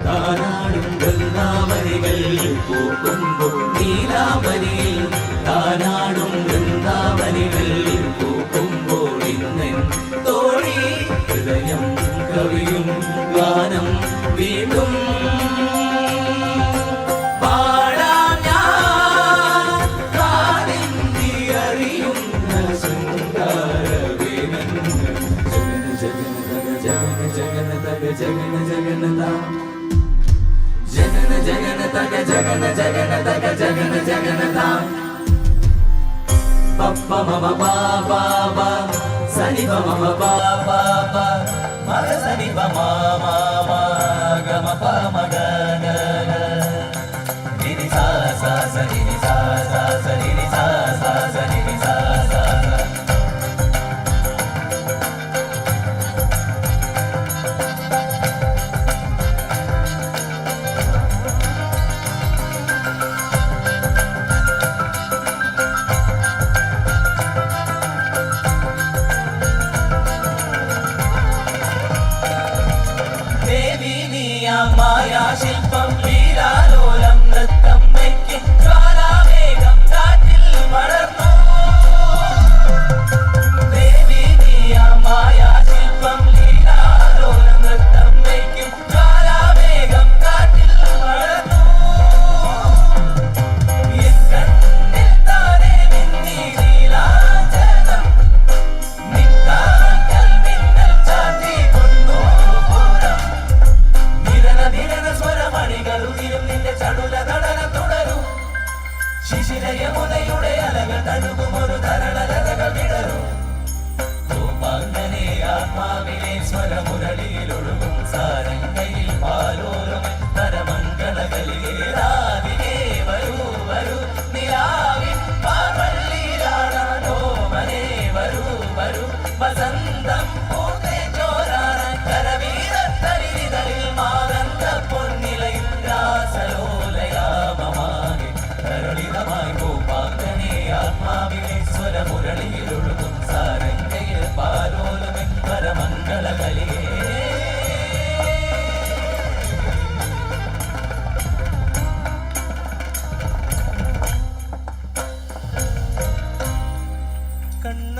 താനാടും വൃന്ദാവനികൾ പൂക്കുമ്പോൾ നീലാമനിയിൽ താനാടും വൃന്ദാവനികൾ പൂക്കുമ്പോൾ ഇന്നൻ തോഴി ഹൃദയം കവിയും ഗാനം വീണ്ടും പാടാം ഞാൻ കാതിന്തി അറിയുന്ന ശൃംഗാരവേനങ്ങൾ ജഗന ജഗന തക ജഗന ജഗനത ജഗന ജഗന തക ജഗന ജഗന തക ജഗന ജഗനത പപ്പ മമ പാപ സനി മമ പാപ മഗ സനി മമ ഗമ പമ ഗന നിനി സ സ സനി നി സ സ സനി നി സ സ സനി നി സ സ മായാശില്പം ലീലാലോലം നൃത്തം വയ്ക്കും ജ്വാലാവേഗം കാറ്റിൽ വളർന്നു ദേവി നീയ മായാശില്പം ലീലാലോലം നൃത്തം വയ്ക്കും ജ്വാലാവേഗം കാറ്റിൽ വളർന്നു എൻ കണ്ണിൽ താനെ മിന്നി നീലാഞ്ജനം നിക്കാൽ മിന്നൽ ചാർത്തി കൊണ്ടു ശിശിരയമുനയുടെ അലകൾ തഴുകും ഒരു തരളലകൾ വിടരും അങ്ങനെ ആത്മാവിലെ സ്വരമുരളിയിലൊഴുകും സാരംഗയിൽ പാലോരും തരമംഗളകളിലെ രാവിലെ വരൂ വരൂ നിലാവിൻ പാർവള്ളിയിലാണോ മനെ വരൂ വരൂ വസന്ത